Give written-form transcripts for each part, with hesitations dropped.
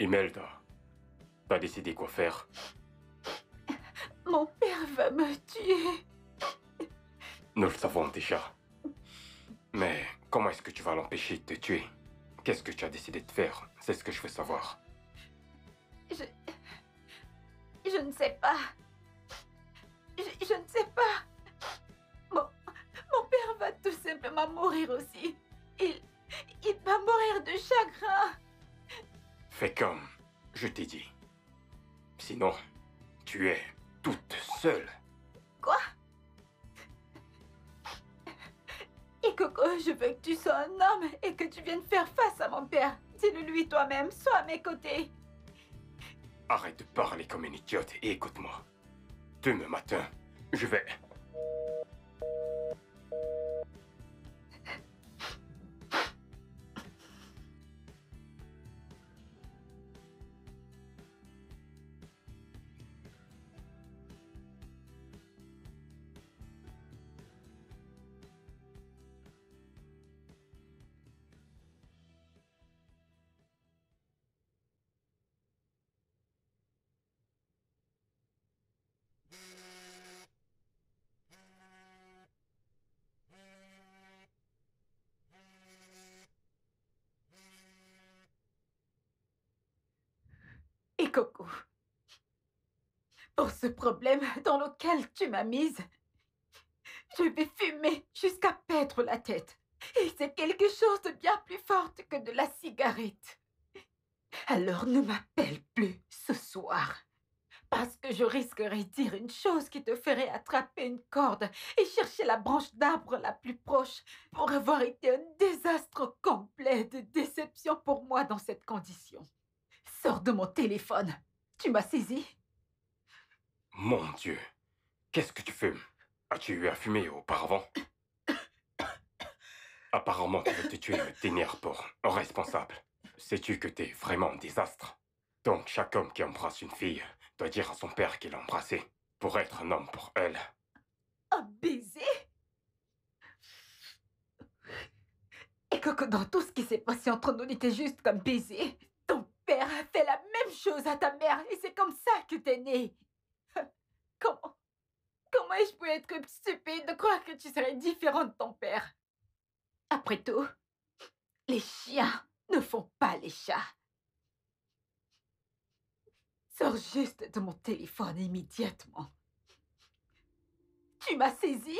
Imelda, t'as décidé quoi faire? Mon père va me tuer. Nous le savons déjà. Mais comment est-ce que tu vas l'empêcher de te tuer? Qu'est-ce que tu as décidé de faire? C'est ce que je veux savoir. Je ne sais pas. Je ne sais pas. Mon père va tout simplement mourir aussi. Il va mourir de chagrin. Fais comme je t'ai dit. Sinon, tu es toute seule. Quoi? Et Coco, je veux que tu sois un homme et que tu viennes faire face à mon père. Dis-le lui toi-même, sois à mes côtés. Arrête de parler comme une idiote et écoute-moi. Demain matin, je vais... Et Coco, pour ce problème dans lequel tu m'as mise, je vais fumer jusqu'à perdre la tête. Et c'est quelque chose de bien plus fort que de la cigarette. Alors ne m'appelle plus ce soir. Parce que je risquerais de dire une chose qui te ferait attraper une corde et chercher la branche d'arbre la plus proche pour avoir été un désastre complet de déception pour moi dans cette condition. Sors de mon téléphone. Tu m'as saisi? Mon Dieu, qu'est-ce que tu fumes? As-tu eu à fumer auparavant? Apparemment, tu veux te tuer et me tenir pour responsable. Sais-tu que t'es vraiment un désastre? Donc, chaque homme qui embrasse une fille doit dire à son père qu'il l'a embrassée pour être un homme pour elle. Un baiser? Et que dans tout ce qui s'est passé entre nous n'était juste qu'un baiser. Ton père a fait la même chose à ta mère et c'est comme ça que t'es née. Comment ai-je pu être stupide de croire que tu serais différent de ton père? Après tout, les chiens ne font pas les chats. Sors juste de mon téléphone immédiatement. Tu m'as saisi?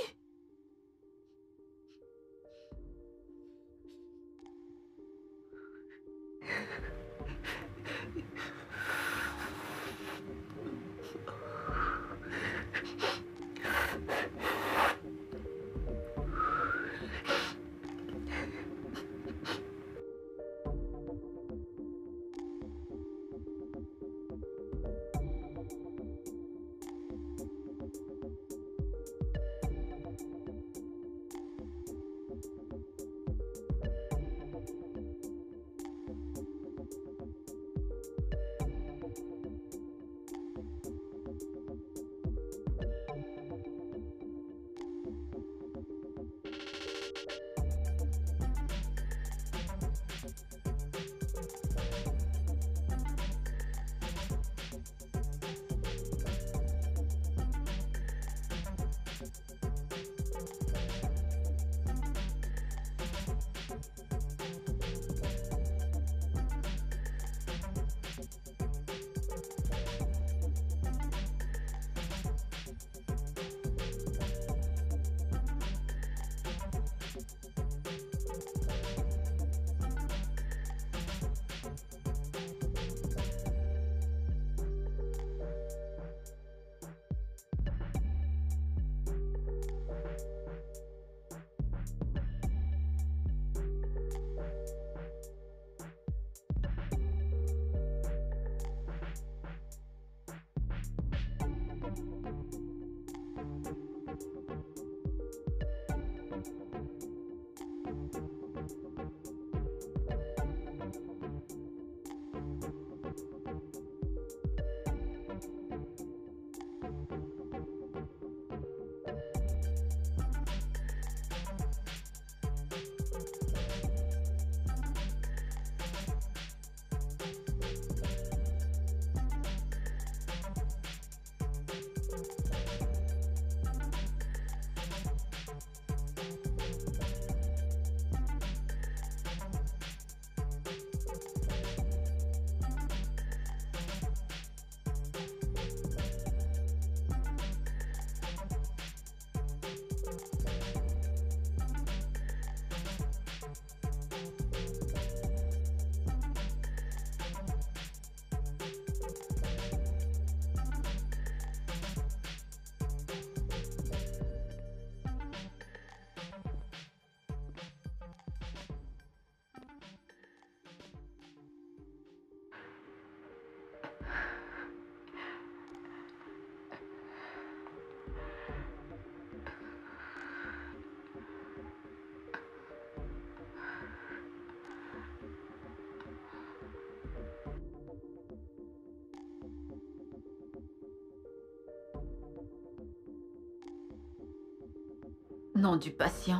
Nom du patient,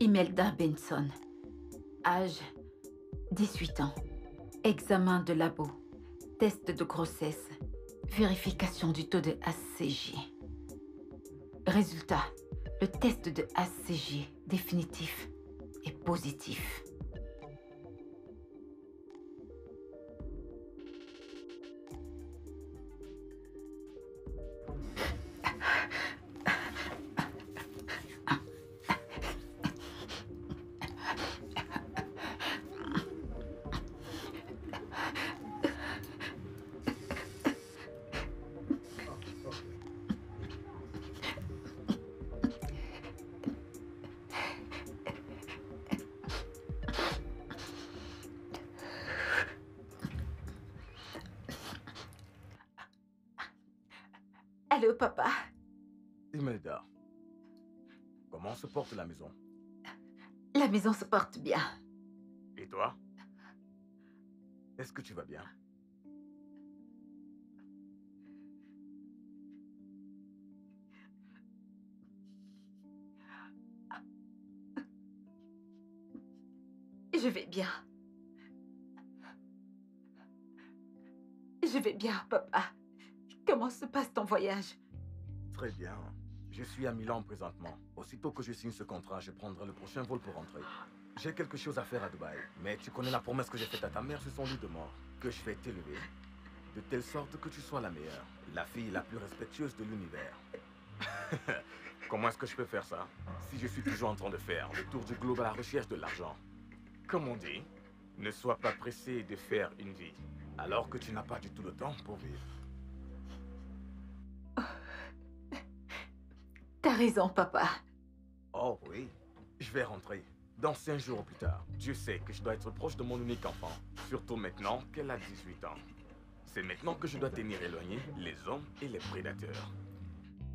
Imelda Benson. Âge, 18 ans. Examen de labo. Test de grossesse. Vérification du taux de HCG. Résultat, le test de HCG définitif est positif. Allô, papa? Imelda, comment se porte la maison? La maison se porte bien. Et toi? Est-ce que tu vas bien? Je vais bien. Je vais bien, papa. Comment se passe ton voyage? Très bien. Je suis à Milan présentement. Aussitôt que je signe ce contrat, je prendrai le prochain vol pour rentrer. J'ai quelque chose à faire à Dubaï. Mais tu connais la promesse que j'ai faite à ta mère sur son lit de mort. Que je vais t'élever. De telle sorte que tu sois la meilleure. La fille la plus respectueuse de l'univers. Comment est-ce que je peux faire ça? Si je suis toujours en train de faire le tour du globe à la recherche de l'argent. Comme on dit, ne sois pas pressé de faire une vie. Alors que tu n'as pas du tout le temps pour vivre. T'as raison, papa. Oh oui, je vais rentrer. Dans 5 jours ou plus tard. Dieu sait que je dois être proche de mon unique enfant. Surtout maintenant qu'elle a 18 ans. C'est maintenant que je dois tenir éloigné les hommes et les prédateurs.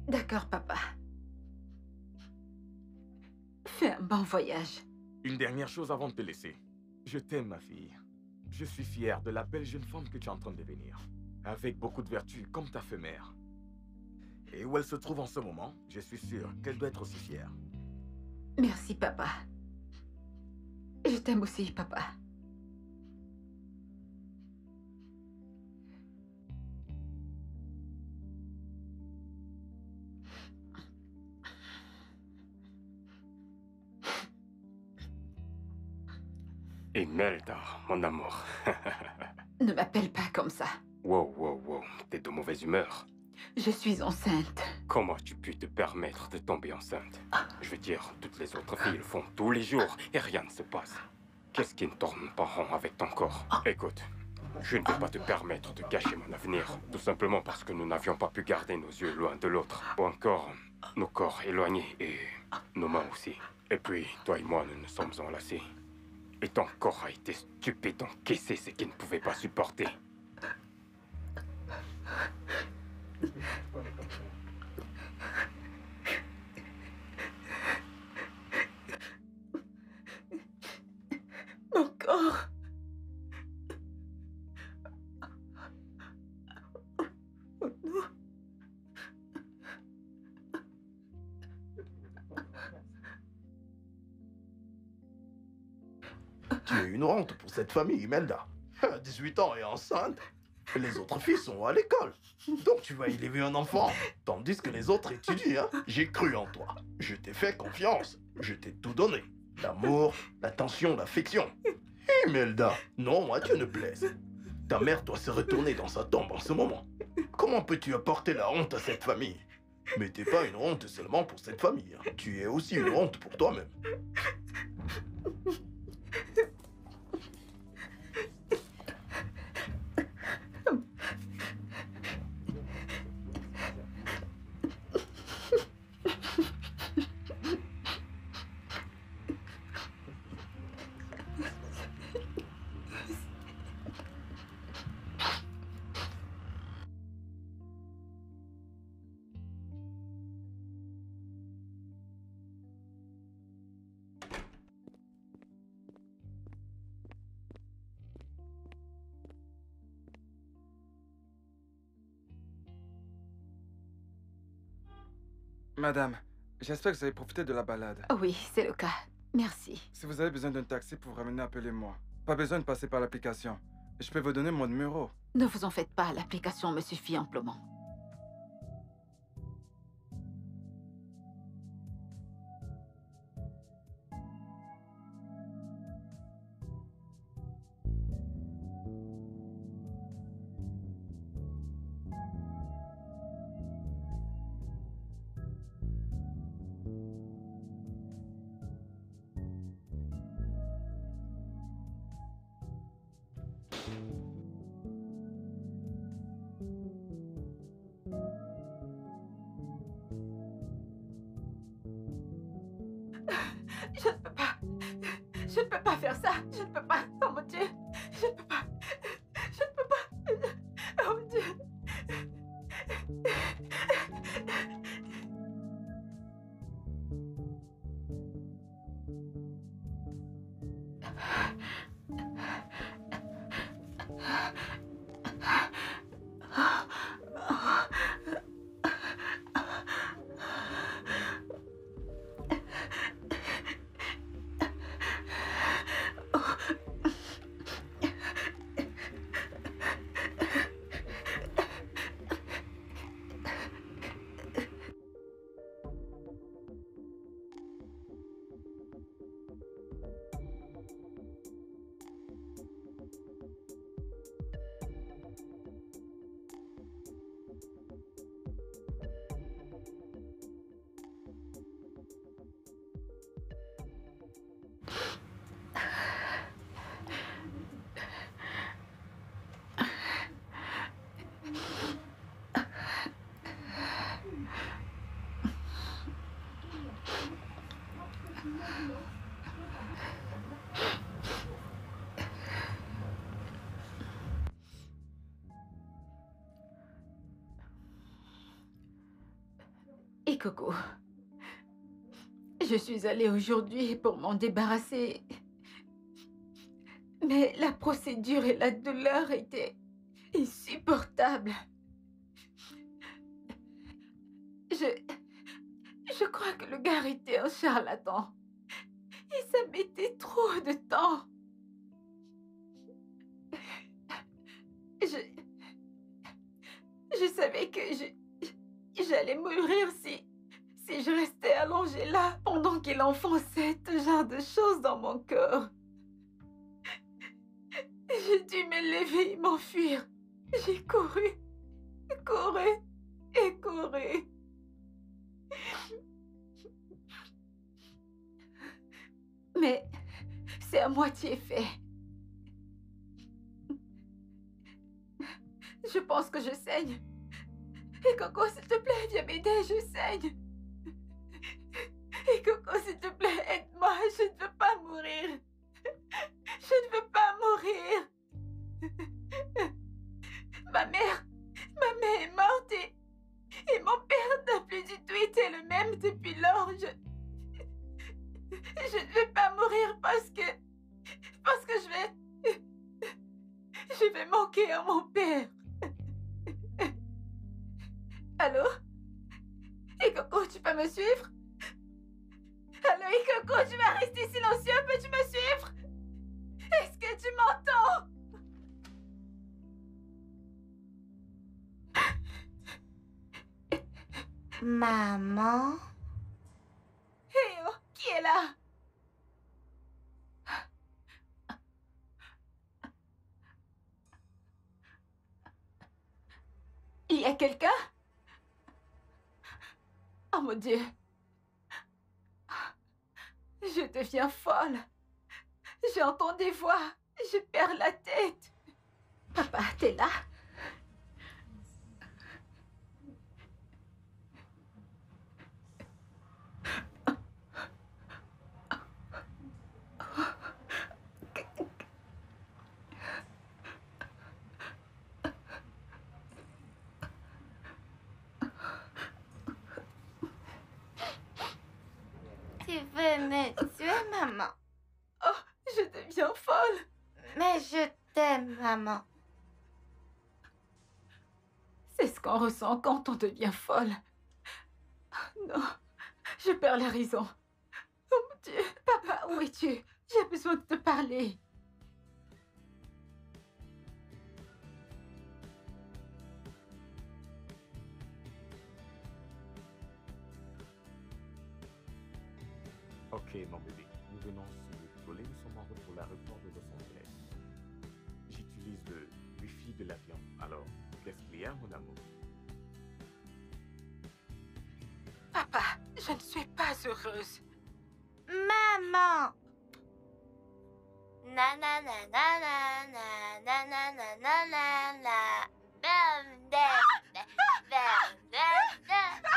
D'accord, papa. Fais un bon voyage. Une dernière chose avant de te laisser. Je t'aime, ma fille. Je suis fier de la belle jeune femme que tu es en train de devenir. Avec beaucoup de vertus, comme ta mère. Et où elle se trouve en ce moment, je suis sûr qu'elle doit être aussi fière. Merci, papa. Je t'aime aussi, papa. Imelda, mon amour. Ne m'appelle pas comme ça. Wow, wow, wow. T'es de mauvaise humeur. Je suis enceinte. Comment as-tu pu te permettre de tomber enceinte? Je veux dire, toutes les autres filles le font tous les jours et rien ne se passe. Qu'est-ce qui ne tourne pas rond avec ton corps? Écoute, je ne peux pas te permettre de gâcher mon avenir, tout simplement parce que nous n'avions pas pu garder nos yeux loin de l'autre, ou encore nos corps éloignés et nos mains aussi. Et puis, toi et moi, nous nous sommes enlacés. Et ton corps a été stupide d'encaisser ce qu'il ne pouvait pas supporter. Mon corps. Oh non. Tu es une honte pour cette famille, Imelda. 18 ans et enceinte. Les autres filles sont à l'école. Donc tu vas élever un enfant. Tandis que les autres étudient. Hein. J'ai cru en toi. Je t'ai fait confiance. Je t'ai tout donné. L'amour, l'attention, l'affection. Imelda, non, moi Dieu ne plaise. Ta mère doit se retourner dans sa tombe en ce moment. Comment peux-tu apporter la honte à cette famille? Mais t'es pas une honte seulement pour cette famille. Hein. Tu es aussi une honte pour toi-même. Madame, J'espère que vous avez profité de la balade. Oui, c'est le cas. Merci. Si vous avez besoin d'un taxi pour vous ramener, appelez-moi. Pas besoin de passer par l'application. Je peux vous donner mon numéro. Ne vous en faites pas, l'application me suffit amplement. Je ne peux pas. Je ne peux pas faire ça. Je ne peux pas. Oh mon Dieu. Je ne peux pas. Je ne peux pas. Oh mon Dieu. Et Coco, je suis allée aujourd'hui pour m'en débarrasser. Mais la procédure et la douleur étaient insupportables. Je crois que le gars était un charlatan. Et ça mettait trop de temps. Je savais que j'allais mourir si je restais allongée là pendant qu'il enfonçait ce genre de choses dans mon corps. J'ai dû me lever et m'enfuir. J'ai couru et couru. Mais c'est à moitié fait. Je pense que je saigne. Et Coco, s'il te plaît, viens m'aider, je saigne. Et Coco, s'il te plaît, aide-moi, je ne veux pas mourir. Je ne veux pas mourir. Ma mère est morte et mon père n'a plus du tout été le même depuis lors. Je ne veux pas mourir parce que je vais manquer à mon père. Allô? Et Coco, tu peux me suivre? Allô, et Coco, tu vas rester silencieux, peux-tu me suivre? Est-ce que tu m'entends? Maman? Hé oh, qui est là? Il y a quelqu'un? Oh mon Dieu. Je deviens folle. J'entends des voix. Je perds la tête. Papa, t'es là? Tu veux me tuer, maman? Oh, je deviens folle. Mais je t'aime, maman. C'est ce qu'on ressent quand on devient folle. Non, Je perds la raison. Oh mon Dieu, papa, où es-tu? J'ai besoin de te parler. Ok, mon bébé. Nous venons sur le volet. Nous sommes en route pour l'aéroport de Los Angeles. J'utilise le Wi-Fi de l'avion. Alors, qu'est-ce qu'il y a, mon amour? Papa, je ne suis pas heureuse. Maman. Na na na na na na na na na na na na. Bam, da, da, bam, da, da.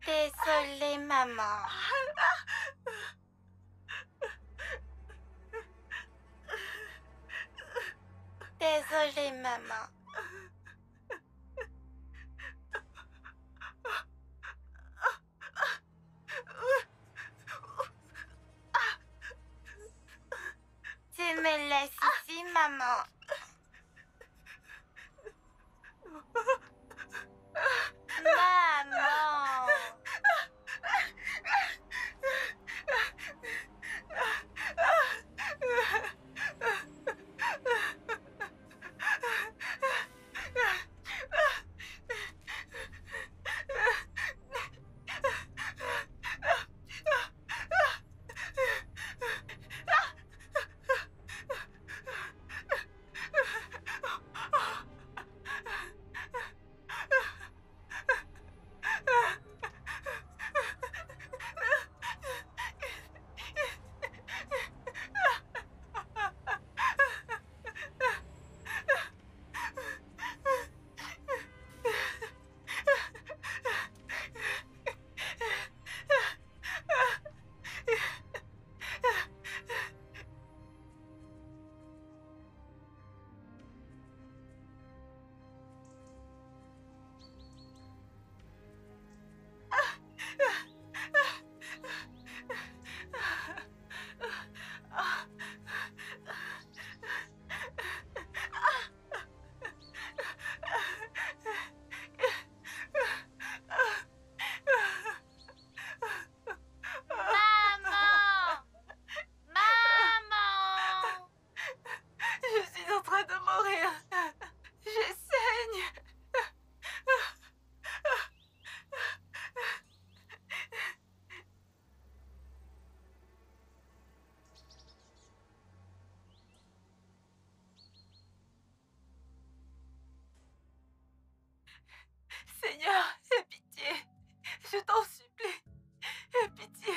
Désolée, maman. Désolée, maman. Tu me laisses ici, maman. Maman. Seigneur, aie pitié. Je t'en supplie. Aie pitié.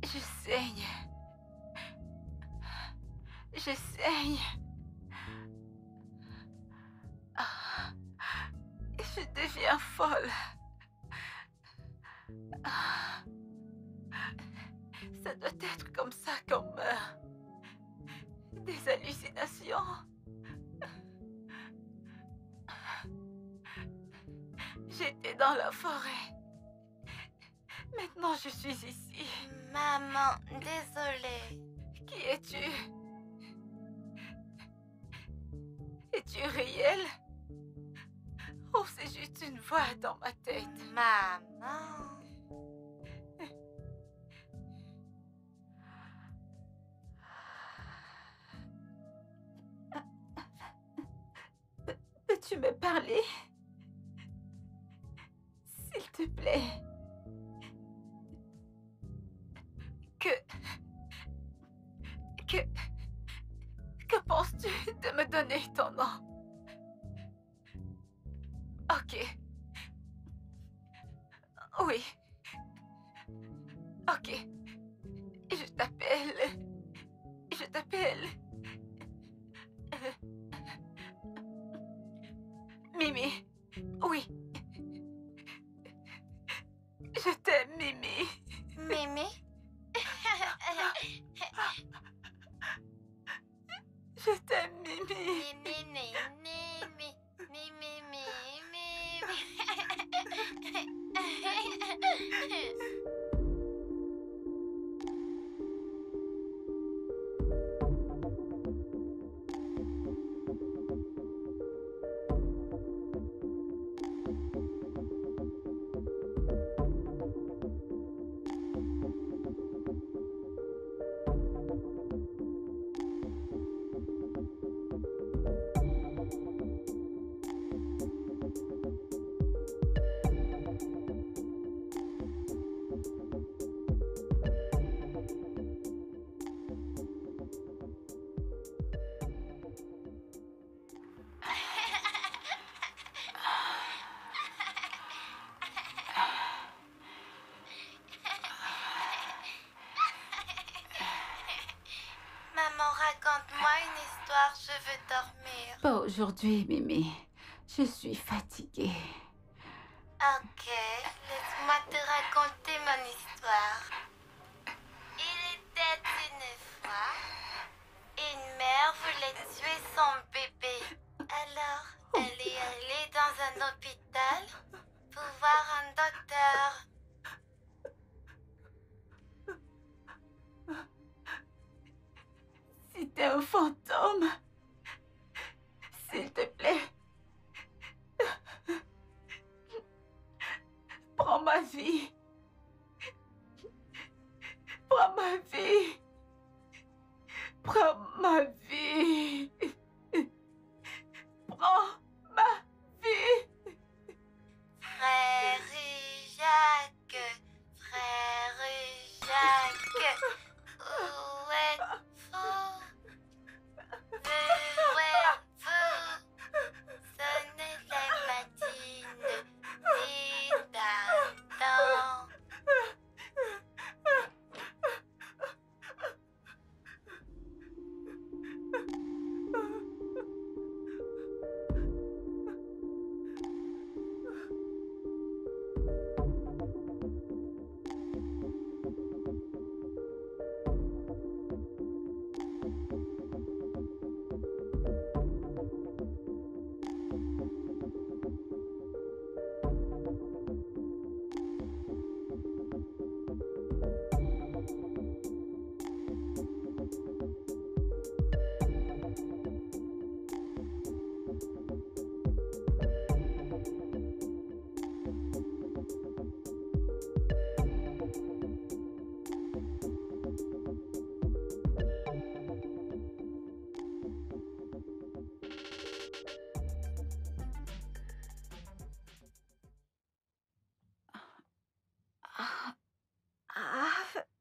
Je saigne. Je saigne. Je deviens folle. Ça doit être comme ça qu'on meurt. Des hallucinations. J'étais dans la forêt. Maintenant, je suis ici. Maman, désolée. Qui es-tu? Es-tu réel? Oh, c'est juste une voix dans ma tête. Maman. Peux-tu me parler? S'il te plaît. Que penses-tu de me donner ton nom? Ok. Oui. Ok. Je t'appelle... Mimi. Oui. Je t'aime, Mimi. Mimi? Je t'aime, Mimi. Mimi, Mimi, Mimi, Mimi, Mimi. Maman, raconte-moi une histoire, je veux dormir. Pas aujourd'hui, Mimi. Je suis fatiguée. Ok, laisse-moi te raconter mon histoire. Il était une fois, une mère voulait tuer son bébé. Alors, elle est allée dans un hôpital pour voir un docteur. Si t'es un fantôme, s'il te plaît, prends ma vie. Prends ma vie. Prends ma vie. Prends ma vie. Frère Jacques, où êtes-vous? Où êtes-vous? Sonnez les matines, dites un temps.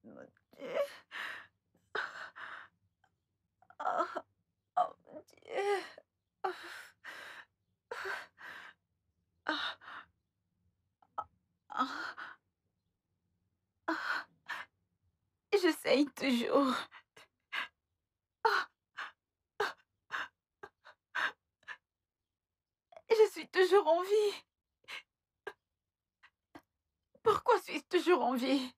Mon Dieu. Oh, mon Dieu. J'essaye toujours. Je suis toujours en vie. Pourquoi suis-je toujours en vie?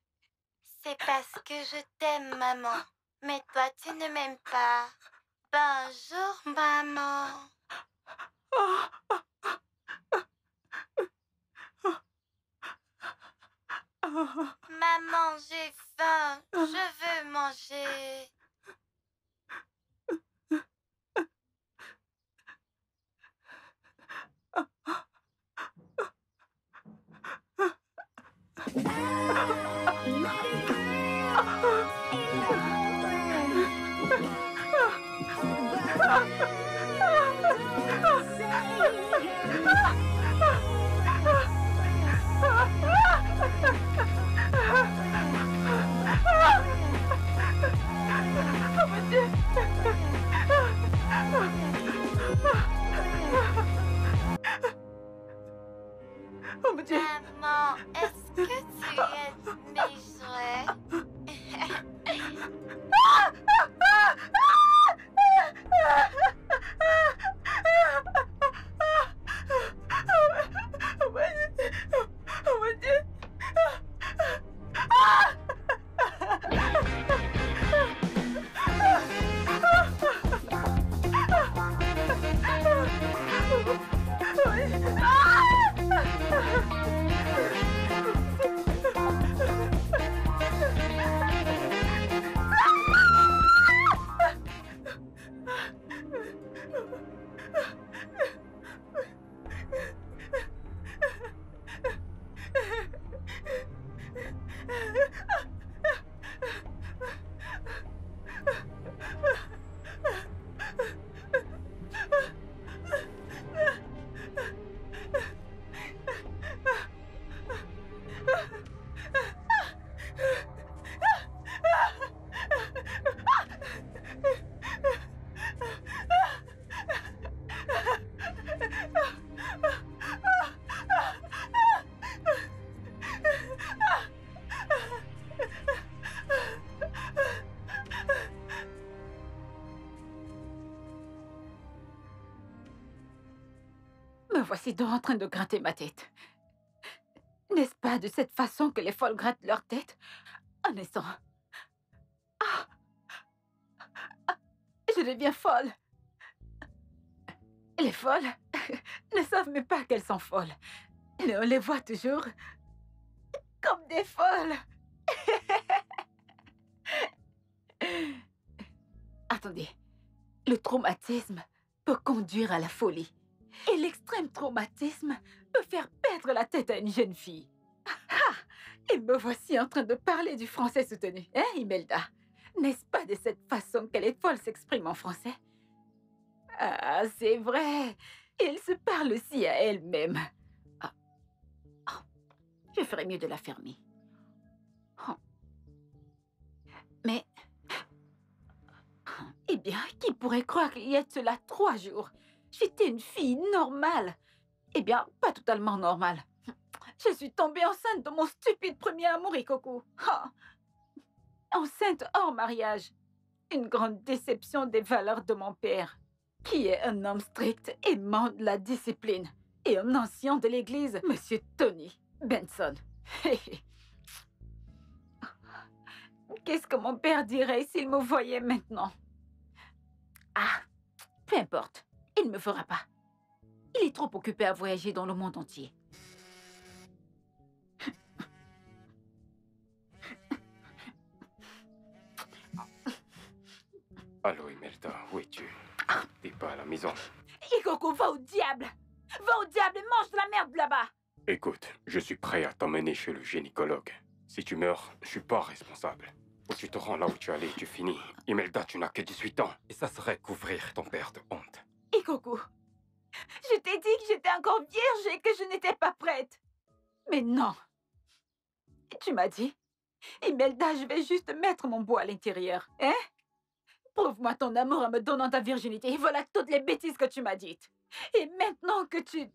C'est parce que je t'aime, maman. Mais toi, tu ne m'aimes pas. Bonjour, maman. Maman, j'ai faim. Je veux manger. Oh mon Dieu! Maman, est-ce que tu aimes mes jouets? Oh mon Dieu! Oh mon Dieu! Me voici donc en train de gratter ma tête. N'est-ce pas de cette façon que les folles grattent leur tête en naissant? Ah! Ah! Je deviens folle. Les folles ne savent même pas qu'elles sont folles. Mais on les voit toujours comme des folles. Attendez, le traumatisme peut conduire à la folie. Et l'extrême traumatisme peut faire perdre la tête à une jeune fille. Ah! Et me voici en train de parler du français soutenu. Hein, Imelda? N'est-ce pas de cette façon que les folles s'expriment en français? Ah, c'est vrai. Elles se parlent aussi à elles-mêmes. Ah. Oh. Je ferais mieux de la fermer. Oh. Mais... Eh bien, qui pourrait croire qu'il y a de cela 3 jours, j'étais une fille normale. Eh bien, pas totalement normale. Je suis tombée enceinte de mon stupide premier amour, Ikoku. Oh. Enceinte hors mariage. Une grande déception des valeurs de mon père, qui est un homme strict, aimant de la discipline, et un ancien de l'église, Monsieur Tony Benson. Qu'est-ce que mon père dirait s'il me voyait maintenant? Ah, peu importe. Il ne me fera pas. Il est trop occupé à voyager dans le monde entier. Allô, Imelda, où es-tu? T'es pas à la maison. Ikoku, va au diable! Va au diable et mange de la merde là-bas! Écoute, je suis prêt à t'emmener chez le gynécologue. Si tu meurs, je suis pas responsable. Ou tu te rends là où tu allais et tu finis. Imelda, tu n'as que 18 ans. Et ça serait couvrir ton père de honte. Ikoku, je t'ai dit que j'étais encore vierge et que je n'étais pas prête. Mais non. Tu m'as dit, Imelda, je vais juste mettre mon bois à l'intérieur. Hein? Prouve-moi ton amour en me donnant ta virginité. Et voilà toutes les bêtises que tu m'as dites. Et maintenant que tu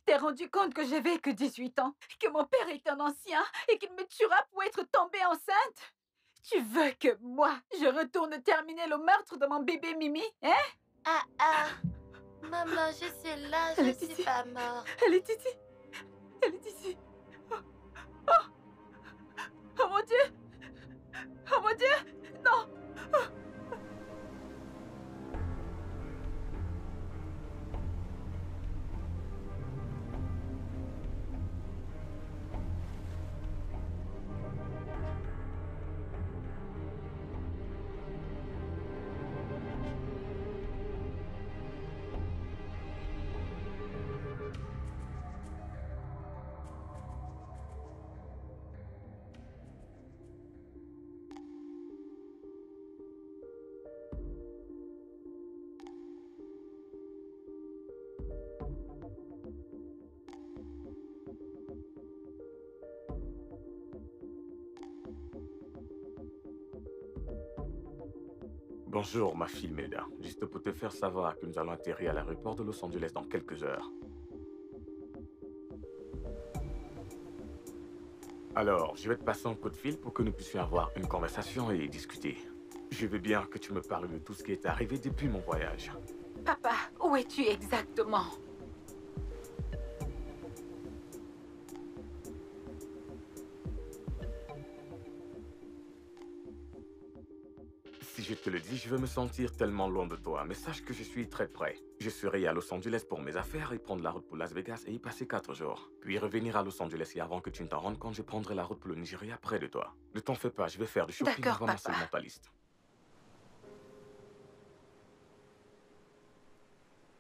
t'es rendu compte que j'avais que 18 ans, que mon père est un ancien et qu'il me tuera pour être tombée enceinte, tu veux que moi, je retourne terminer le meurtre de mon bébé Mimi, hein? Ah, maman, je suis là, je suis pas morte. Elle est ici. Elle est ici. Oh, oh. Oh mon Dieu. Oh mon Dieu. Non. Oh. Bonjour, ma fille Imelda. Juste pour te faire savoir que nous allons atterrir à l'aéroport de Los Angeles dans quelques heures. Alors, je vais te passer un coup de fil pour que nous puissions avoir une conversation et discuter. Je veux bien que tu me parles de tout ce qui est arrivé depuis mon voyage. Papa, où es-tu exactement? Si je te le dis, je veux me sentir tellement loin de toi, mais sache que je suis très près. Je serai à Los Angeles pour mes affaires et prendre la route pour Las Vegas et y passer 4 jours. Puis revenir à Los Angeles et avant que tu ne t'en rendes compte, je prendrai la route pour le Nigeria près de toi. Ne t'en fais pas, je vais faire du shopping D'accord, avant mon papa. mentaliste.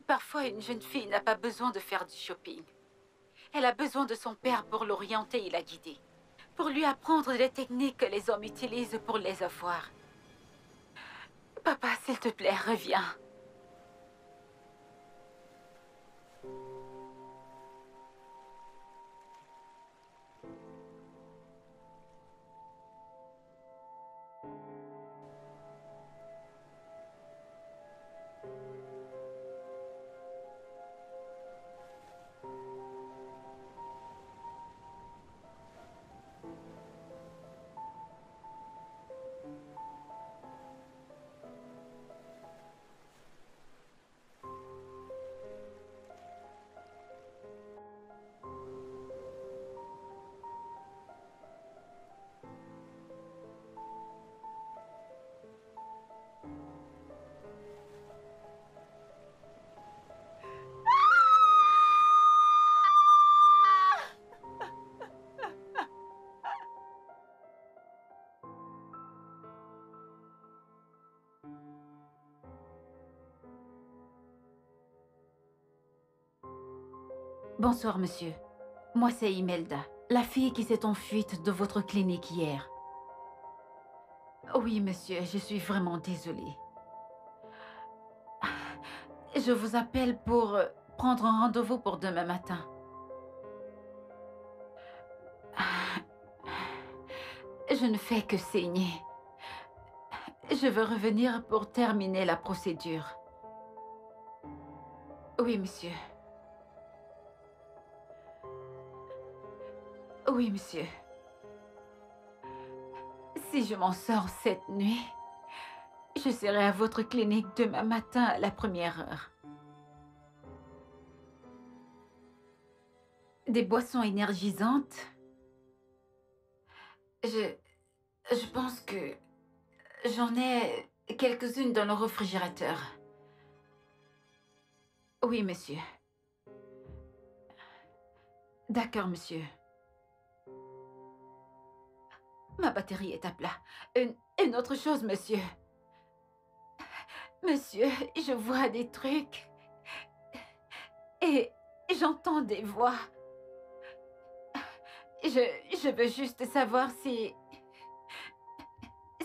Parfois, une jeune fille n'a pas besoin de faire du shopping. Elle a besoin de son père pour l'orienter et la guider. Pour lui apprendre les techniques que les hommes utilisent pour les avoir. Papa, s'il te plaît, reviens. Bonsoir, monsieur. Moi, c'est Imelda, la fille qui s'est enfuie de votre clinique hier. Oui, monsieur, je suis vraiment désolée. Je vous appelle pour prendre un rendez-vous pour demain matin. Je ne fais que saigner. Je veux revenir pour terminer la procédure. Oui, monsieur. Oui, monsieur. Si je m'en sors cette nuit, je serai à votre clinique demain matin à la première heure. Des boissons énergisantes? Je pense que j'en ai quelques-unes dans le réfrigérateur. Oui, monsieur. D'accord, monsieur. Ma batterie est à plat. Une autre chose, monsieur. Monsieur, je vois des trucs. Et j'entends des voix. Je veux juste savoir si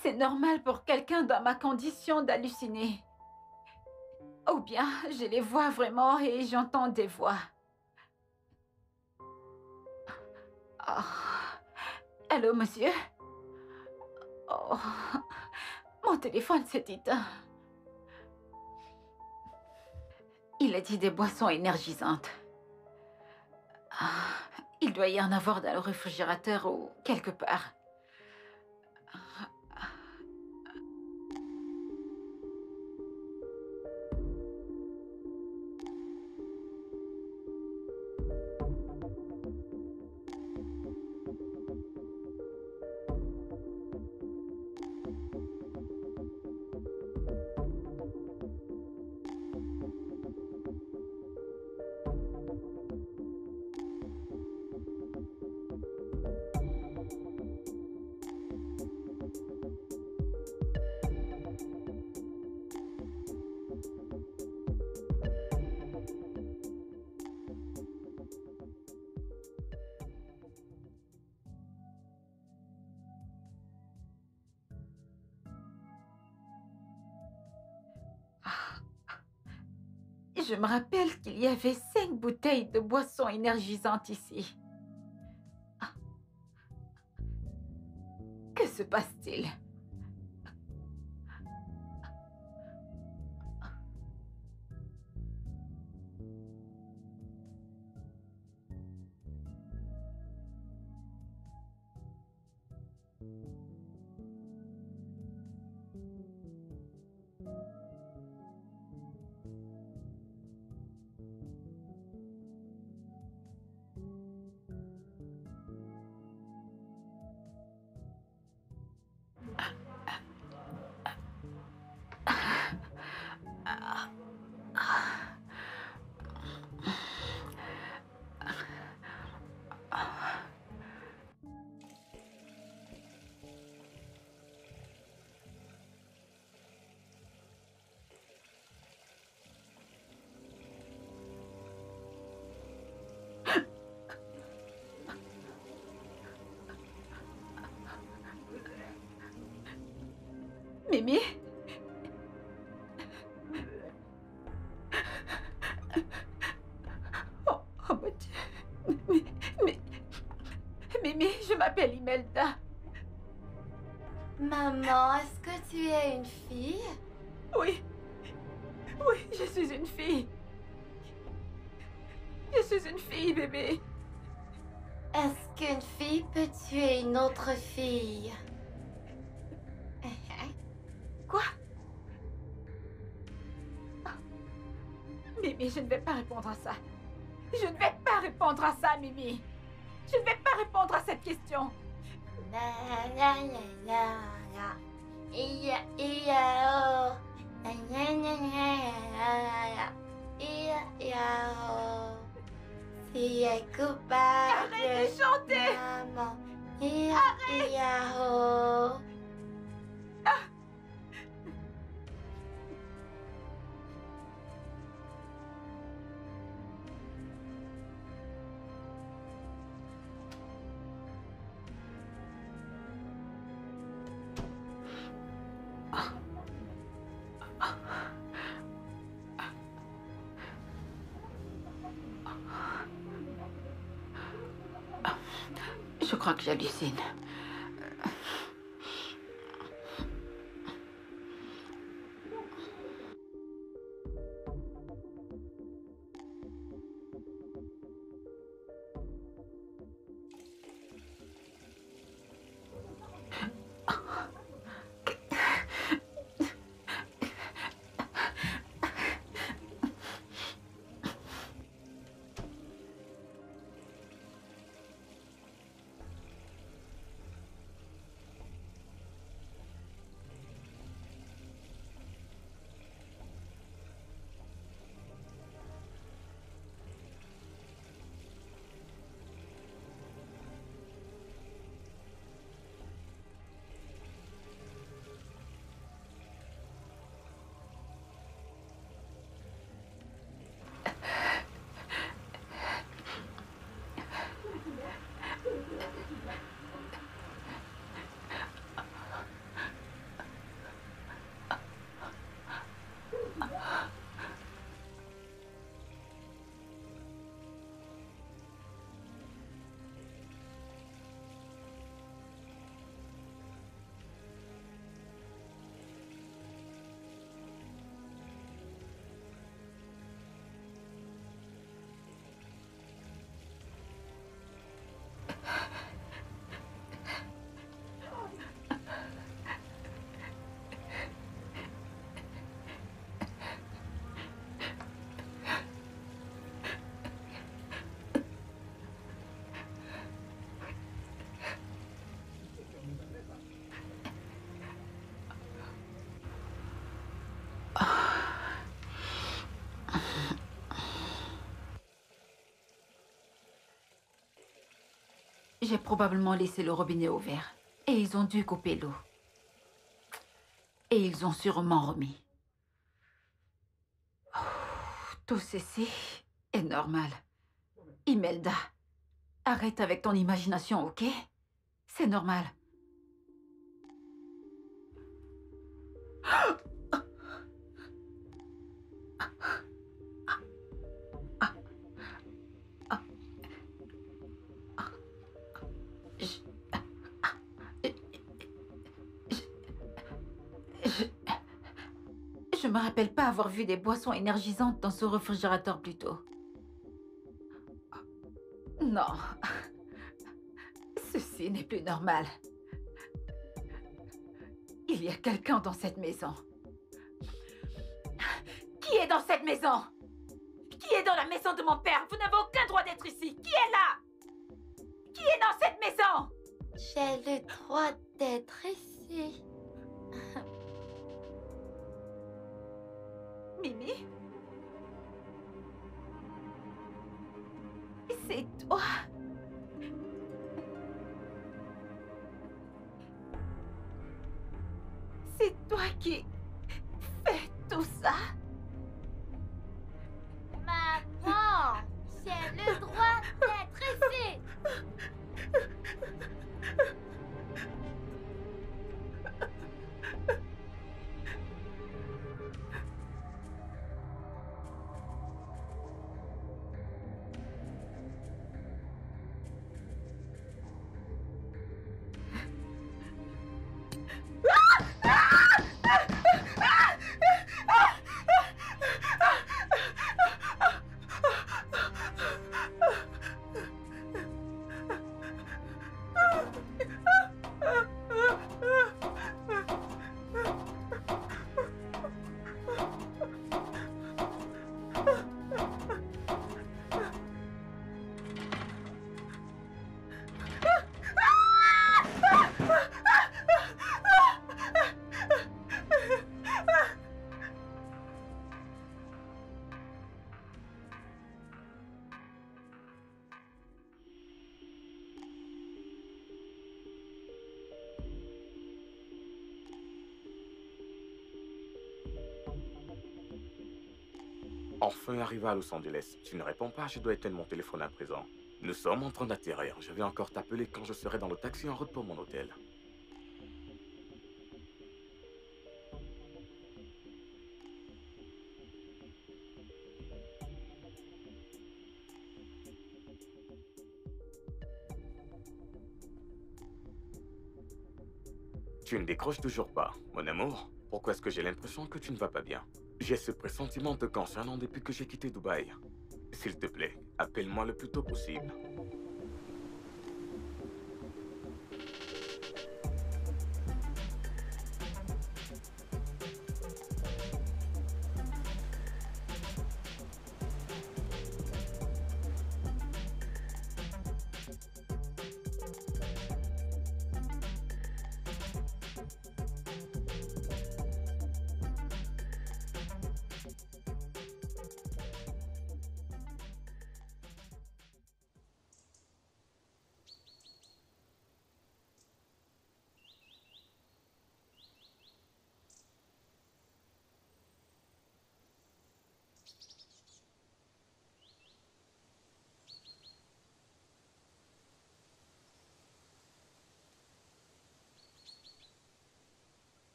c'est normal pour quelqu'un dans ma condition d'halluciner. Ou bien je les vois vraiment et j'entends des voix. Oh. Allô, monsieur? Oh. Mon téléphone s'est éteint. Il a dit des boissons énergisantes. Il doit y en avoir dans le réfrigérateur ou quelque part. Je me rappelle qu'il y avait 5 bouteilles de boissons énergisantes ici. Que se passe-t-il? Mimi? Oh, oh mon Dieu. Mimi, je m'appelle Imelda. Maman, est-ce que tu es une fille? Oui. Oui, je suis une fille. Je suis une fille, bébé. Est-ce qu'une fille peut tuer une autre fille? Quoi? Mimi, je ne vais pas répondre à ça. Je ne vais pas répondre à ça, Mimi. Je ne vais pas répondre à cette question. La la la la la. Ia ia oh. La la la la la. Ia ia oh. Si est coupable. Arrête de chanter. Maman. Ia ia oh. Je crois que j'hallucine. J'ai probablement laissé le robinet ouvert. Et ils ont dû couper l'eau. Et ils ont sûrement remis. Oh, tout ceci est normal. Imelda, arrête avec ton imagination, ok? C'est normal. Je me rappelle pas avoir vu des boissons énergisantes dans ce réfrigérateur plus tôt. Non. Ceci n'est plus normal. Il y a quelqu'un dans cette maison. Qui est dans cette maison? Qui est dans la maison de mon père? Vous n'avez aucun droit d'être ici. Qui est là? Qui est dans cette maison? J'ai le droit d'être ici. Mimi? C'est toi? C'est toi qui fais tout ça? Maman, j'ai le droit d'être ici. Enfin arrivé à Los Angeles. Tu ne réponds pas, je dois éteindre mon téléphone à présent. Nous sommes en train d'atterrir. Je vais encore t'appeler quand je serai dans le taxi en route pour mon hôtel. Tu ne décroches toujours pas, mon amour. Pourquoi est-ce que j'ai l'impression que tu ne vas pas bien? J'ai ce pressentiment te concernant depuis que j'ai quitté Dubaï. S'il te plaît, appelle-moi le plus tôt possible.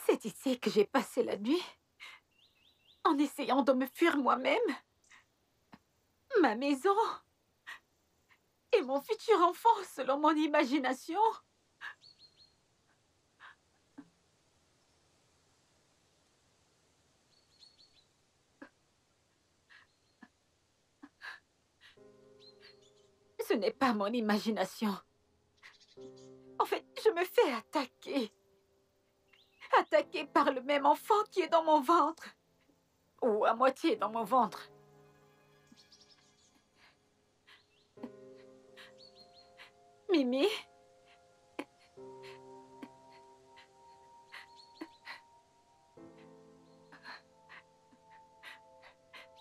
C'est ici que j'ai passé la nuit, en essayant de me fuir moi-même. Ma maison et mon futur enfant selon mon imagination. Ce n'est pas mon imagination. En fait, je me fais attaquer. Attaquée par le même enfant qui est dans mon ventre. Ou à moitié dans mon ventre. Mimi?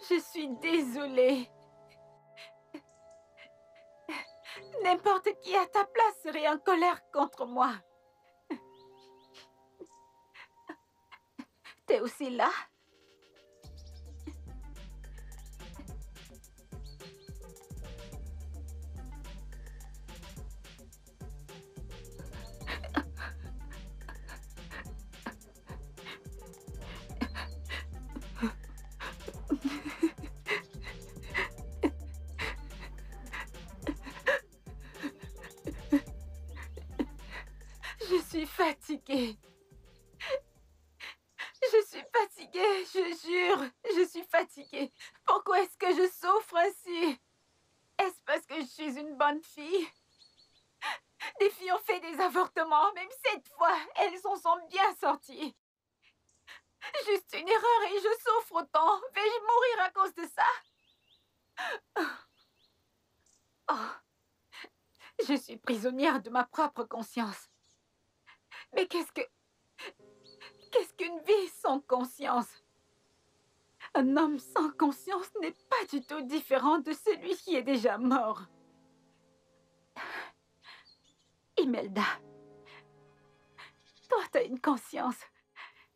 Je suis désolée. N'importe qui à ta place serait en colère contre moi. T'es aussi là? Je suis fatiguée. Je suis fatiguée, je jure. Je suis fatiguée. Pourquoi est-ce que je souffre ainsi? Est-ce parce que je suis une bonne fille? Des filles ont fait des avortements, même cette fois, elles s'en sont bien sorties. Juste une erreur et je souffre autant. Vais-je mourir à cause de ça? Oh. Je suis prisonnière de ma propre conscience. Mais qu'est-ce qu'une vie sans conscience? Un homme sans conscience n'est pas du tout différent de celui qui est déjà mort. Imelda, toi, t'as une conscience.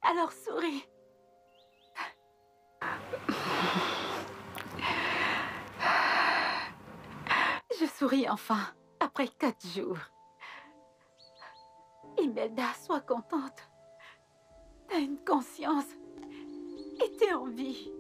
Alors souris. Je souris enfin, après 4 jours. Imelda, sois contente. T'as une conscience. Et t'es en vie.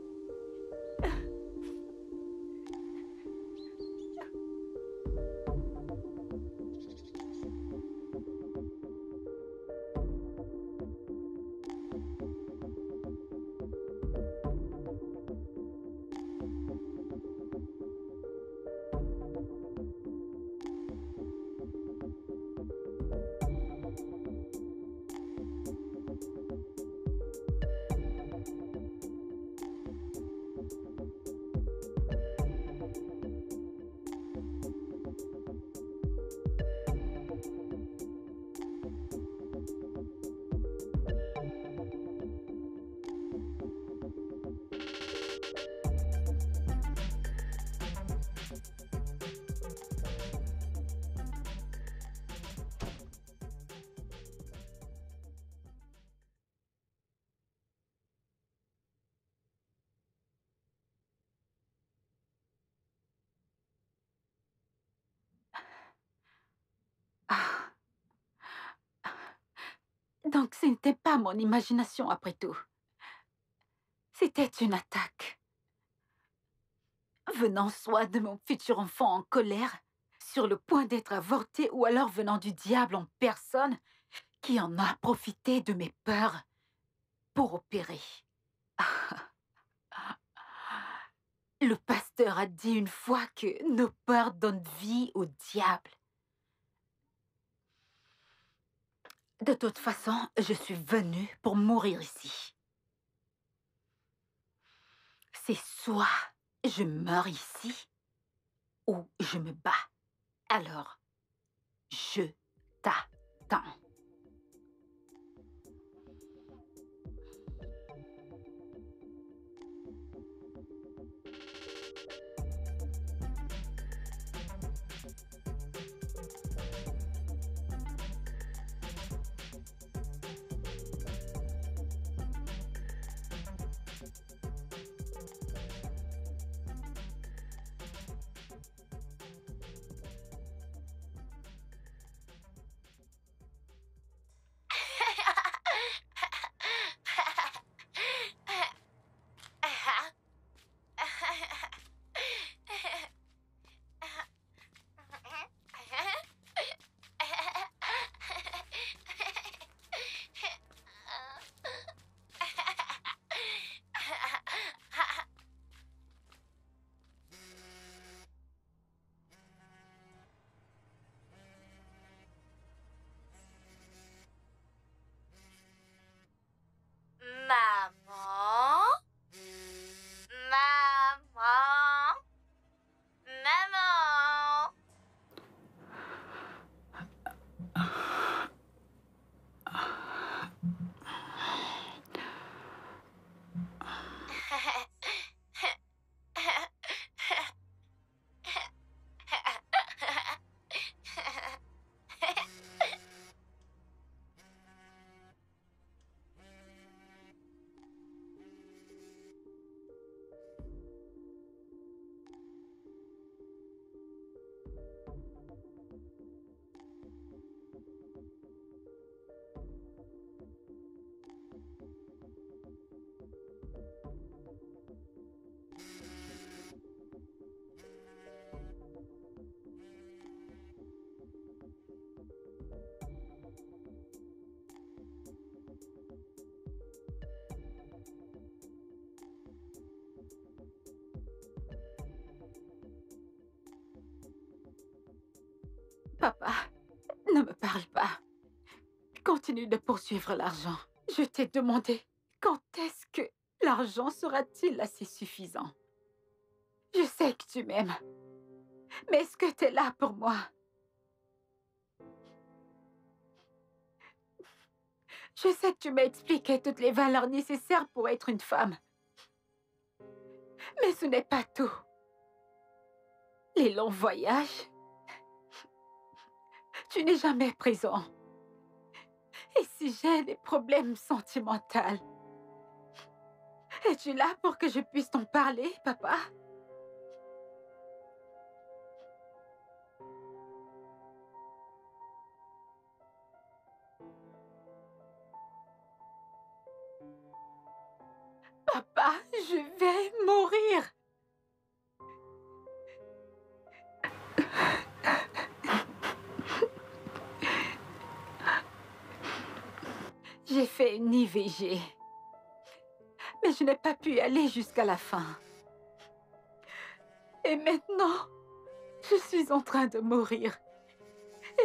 Donc ce n'était pas mon imagination après tout. C'était une attaque. Venant soit de mon futur enfant en colère, sur le point d'être avorté, ou alors venant du diable en personne, qui en a profité de mes peurs pour opérer. Le pasteur a dit une fois que nos peurs donnent vie au diable. De toute façon, je suis venue pour mourir ici. C'est soit je meurs ici, ou je me bats. Alors, je t'attends. Papa, ne me parle pas. Continue de poursuivre l'argent. Je t'ai demandé, quand est-ce que l'argent sera-t-il assez suffisant? Je sais que tu m'aimes. Mais est-ce que tu es là pour moi? Je sais que tu m'as expliqué toutes les valeurs nécessaires pour être une femme. Mais ce n'est pas tout. Les longs voyages, tu n'es jamais présent. Et si j'ai des problèmes sentimentaux, es-tu là pour que je puisse t'en parler, papa? Papa, je vais mourir. J'ai fait une IVG. Mais je n'ai pas pu aller jusqu'à la fin. Et maintenant, je suis en train de mourir.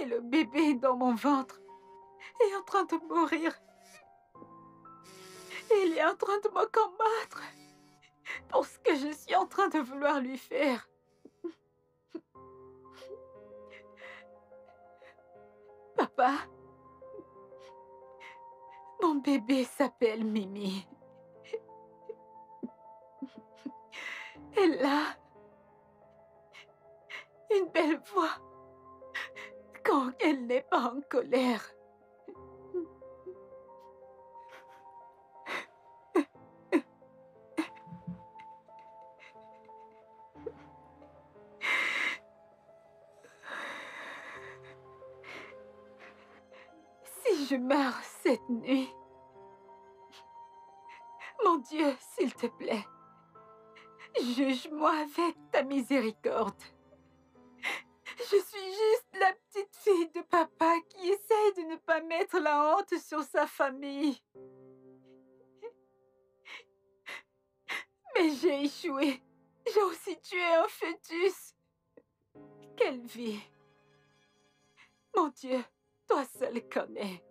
Et le bébé dans mon ventre est en train de mourir. Et il est en train de me combattre pour ce que je suis en train de vouloir lui faire. Papa, mon bébé s'appelle Mimi. Elle a une belle voix quand elle n'est pas en colère. Si je meurs cette nuit, mon Dieu, s'il te plaît, juge-moi avec ta miséricorde. Je suis juste la petite fille de papa qui essaie de ne pas mettre la honte sur sa famille. Mais j'ai échoué. J'ai aussi tué un fœtus. Quelle vie! Mon Dieu, toi seul connais.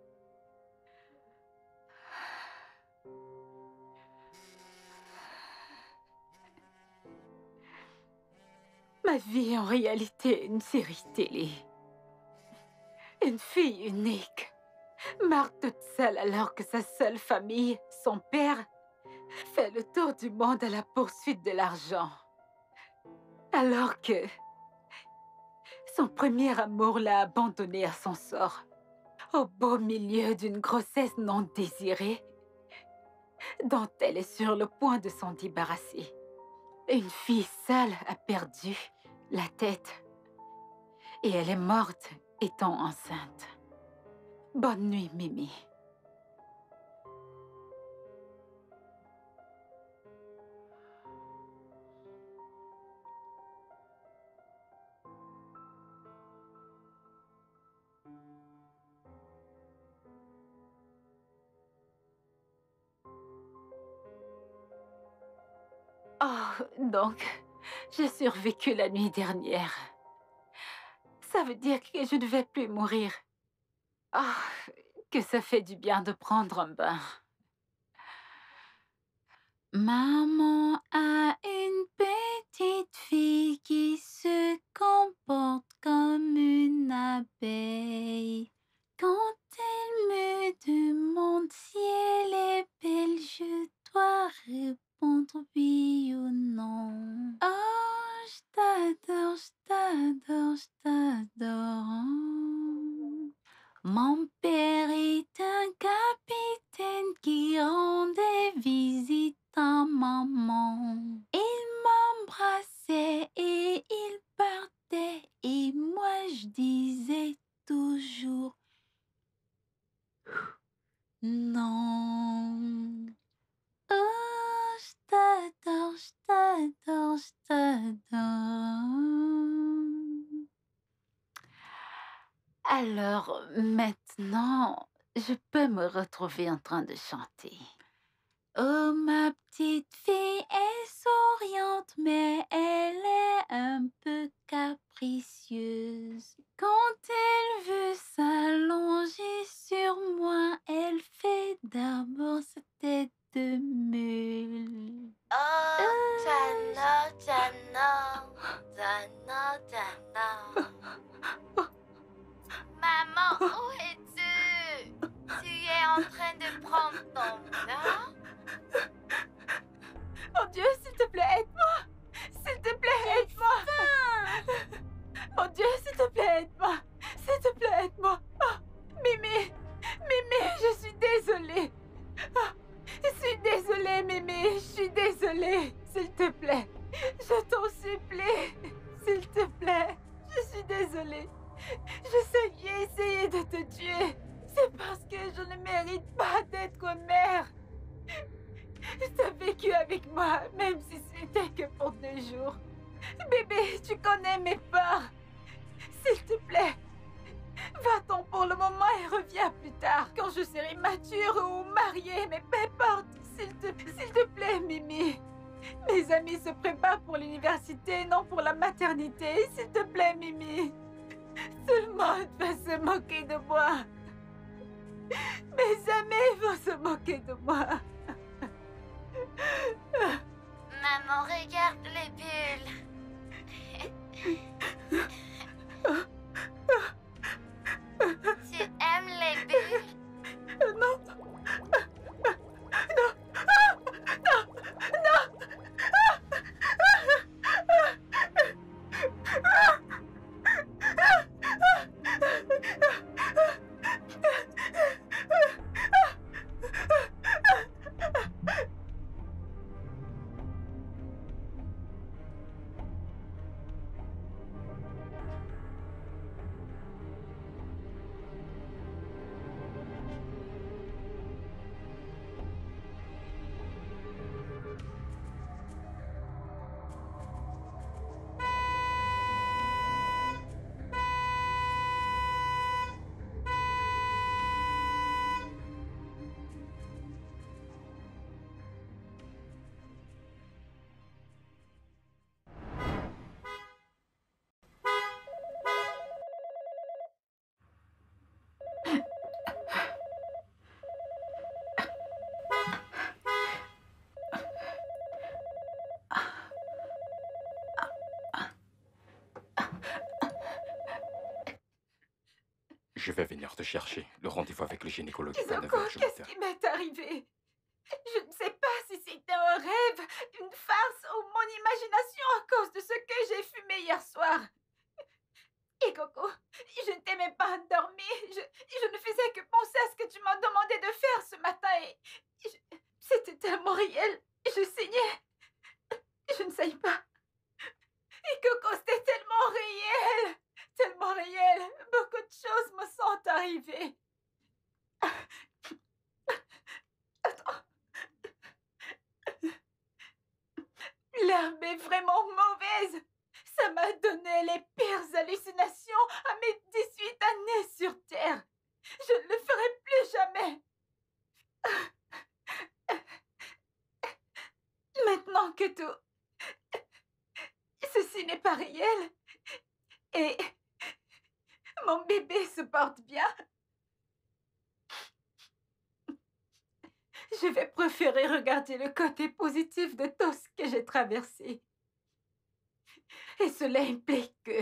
Ma vie en réalité est une série télé. Une fille unique, meurt toute seule alors que sa seule famille, son père, fait le tour du monde à la poursuite de l'argent. Alors que son premier amour l'a abandonnée à son sort, au beau milieu d'une grossesse non désirée, dont elle est sur le point de s'en débarrasser. Une fille seule a perdu la tête et elle est morte étant enceinte. Bonne nuit, Mimi. Oh, donc, j'ai survécu la nuit dernière. Ça veut dire que je ne vais plus mourir. Ah, que ça fait du bien de prendre un bain. Maman a une petite fille qui se comporte comme une abeille. Quand elle me demande si elle est belle, je dois répondre oui ou non. Oh, je t'adore, je t'adore, je t'adore. Mon père est un capitaine qui rendait visite à maman. Il m'embrassait et il partait et moi je disais toujours non. Oh, je t'adore, je t'adore, je t'adore. Alors, maintenant, je peux me retrouver en train de chanter. Oh, ma petite fille est souriante, mais elle est un peu capricieuse. Quand elle veut s'allonger sur moi, elle fait d'abord sa tête de mule. Oh, Jano, Jano, Jano, Jano. Maman, où es-tu? Tu es en train de prendre ton bain? Mon Dieu, s'il te plaît, aide-moi! S'il te plaît, aide-moi! Mon Dieu, s'il te plaît, aide-moi! S'il te plaît, aide-moi! Oh, Mimi! Mimi, je suis désolée! Oh, je suis désolée, Mimi! Je suis désolée! S'il te plaît! Je t'en supplie! S'il te plaît! Je suis désolée! Je sais que j'ai essayé de te tuer! C'est parce que je ne mérite pas d'être mère! Tu as vécu avec moi, même si c'était que pour 2 jours. Bébé, tu connais mes peurs. S'il te plaît, va-t'en pour le moment et reviens plus tard, quand je serai mature ou mariée, mais peu importe. S'il te plaît, Mimi. Mes amis se préparent pour l'université, non pour la maternité. S'il te plaît, Mimi. Tout le monde va se moquer de moi. Mes amis vont se moquer de moi. Maman, regarde les bulles. Tu aimes les bulles? Non. Je vais venir te chercher. Le rendez-vous avec le gynécologue est à 9 Isoko, h, je qu'est-ce m'appelle. qui m'est arrivé? Je ne sais pas si c'était un rêve, une farce ou mon imagination à cause de ce que j'ai fumé hier soir. Et Coco, je ne t'aimais pas endormie. Je ne faisais que penser à ce que tu m'as demandé de faire ce matin et c'était tellement réel. Je saignais. Je ne sais pas. Et Coco, c'était tellement réel. Tellement réel. Beaucoup de choses me sont arrivées. Attends. L'herbe est vraiment mauvaise. Ça m'a donné les pires hallucinations à mes 18 années sur Terre. Je ne le ferai plus jamais. Maintenant que tout... Ceci n'est pas réel. Et... mon bébé se porte bien. Je vais préférer regarder le côté positif de tout ce que j'ai traversé. Et cela implique que...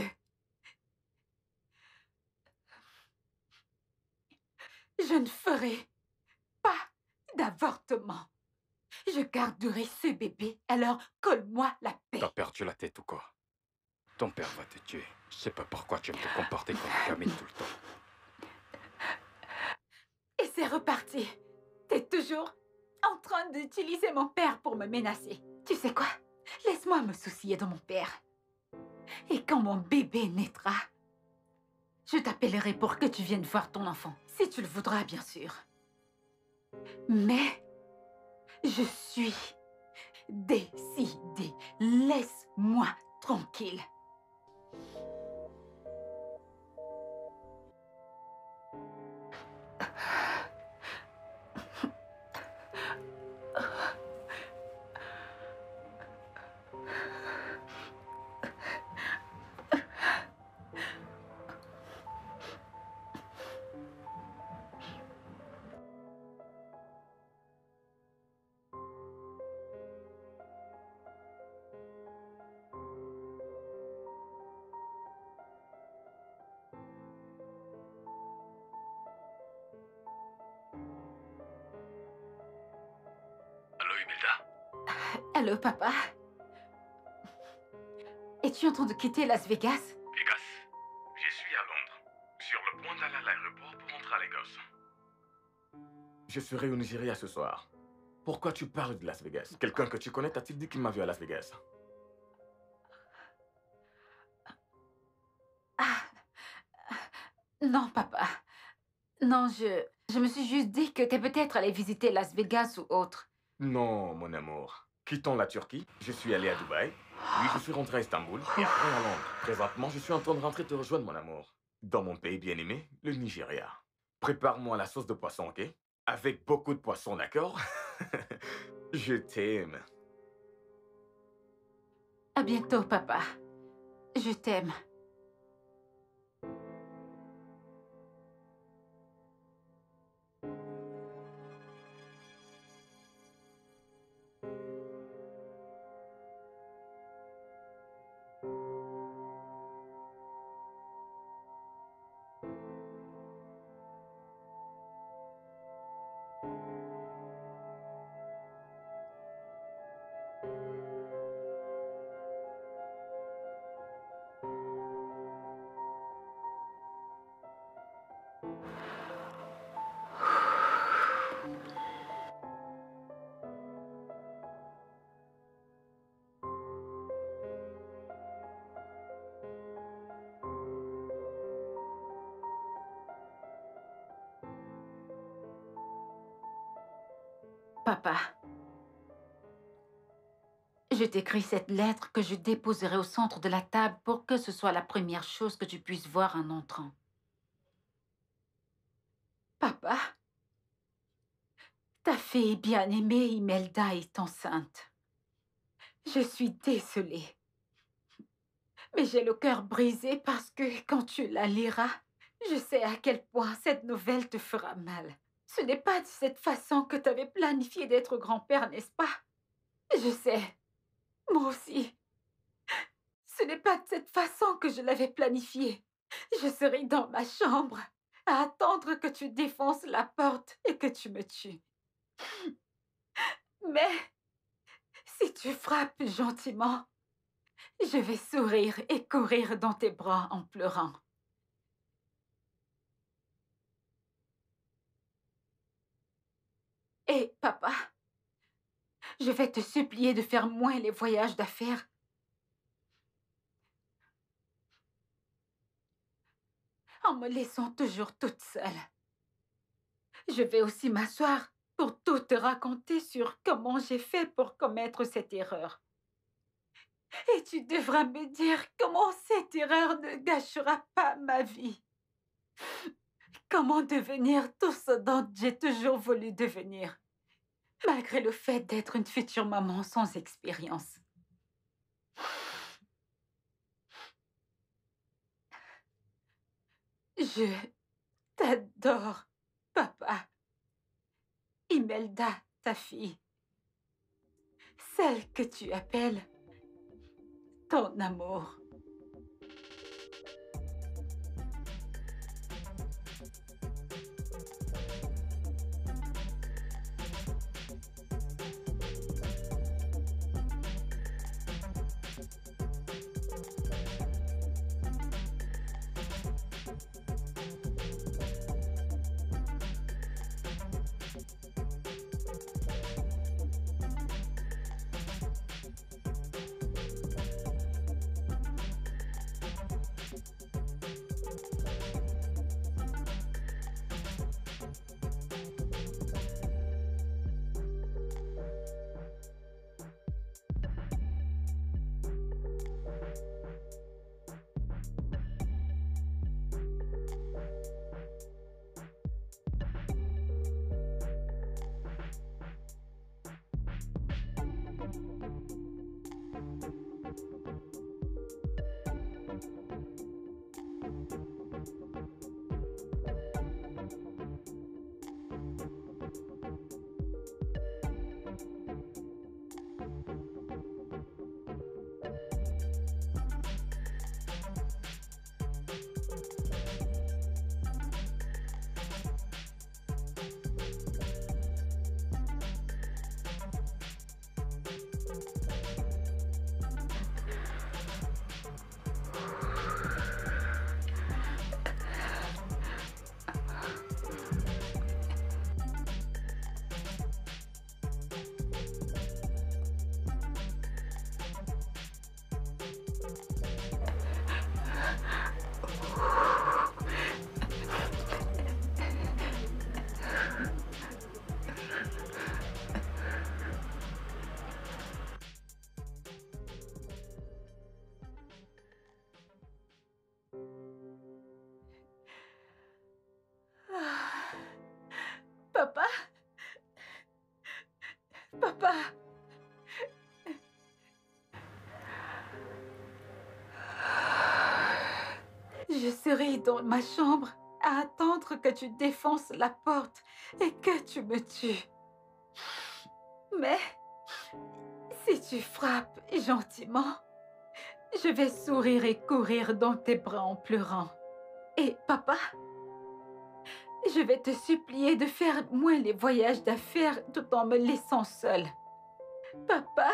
je ne ferai pas d'avortement. Je garderai ce bébé, alors colle-moi la paix. T'as perdu la tête ou quoi? Ton père va te tuer. Je sais pas pourquoi tu aimes te comporter comme une gamine tout le temps. Et c'est reparti. T'es toujours en train d'utiliser mon père pour me menacer. Tu sais quoi? Laisse-moi me soucier de mon père. Et quand mon bébé naîtra, je t'appellerai pour que tu viennes voir ton enfant. Si tu le voudras, bien sûr. Mais je suis décidée. Laisse-moi tranquille. Allô, Imelda? Allô, papa? Es-tu en train de quitter Las Vegas? Vegas, je suis à Londres, sur le point d'aller à l'aéroport pour rentrer à Lagos. Je serai au Nigeria ce soir. Pourquoi tu parles de Las Vegas? Quelqu'un que tu connais t'a-t-il dit qu'il m'a vu à Las Vegas? Ah, non, papa. Non, je me suis juste dit que t'es peut-être allé visiter Las Vegas ou autre. Non, mon amour. Quittons la Turquie, je suis allé à Dubaï, puis je suis rentré à Istanbul, et après à Londres. Présentement, je suis en train de rentrer te rejoindre, mon amour. Dans mon pays bien-aimé, le Nigeria. Prépare-moi la sauce de poisson, ok? Avec beaucoup de poisson, d'accord? Je t'aime. À bientôt, papa. Je t'aime. Papa, je t'écris cette lettre que je déposerai au centre de la table pour que ce soit la première chose que tu puisses voir en entrant. Papa, ta fille bien-aimée Imelda est enceinte. Je suis désolée. Mais j'ai le cœur brisé parce que quand tu la liras, je sais à quel point cette nouvelle te fera mal. Ce n'est pas de cette façon que tu avais planifié d'être grand-père, n'est-ce pas? Je sais. Moi aussi. Ce n'est pas de cette façon que je l'avais planifié. Je serai dans ma chambre à attendre que tu défonces la porte et que tu me tues. Mais si tu frappes gentiment, je vais sourire et courir dans tes bras en pleurant. Et papa, je vais te supplier de faire moins les voyages d'affaires. En me laissant toujours toute seule. Je vais aussi m'asseoir pour tout te raconter sur comment j'ai fait pour commettre cette erreur. Et tu devras me dire comment cette erreur ne gâchera pas ma vie. Comment devenir tout ce dont j'ai toujours voulu devenir, malgré le fait d'être une future maman sans expérience. Je t'adore, papa. Imelda, ta fille. Celle que tu appelles ton amour. Papa! Je serai dans ma chambre à attendre que tu défonces la porte et que tu me tues. Mais si tu frappes gentiment, je vais sourire et courir dans tes bras en pleurant. Et papa, je vais te supplier de faire moins les voyages d'affaires tout en me laissant seule. Papa,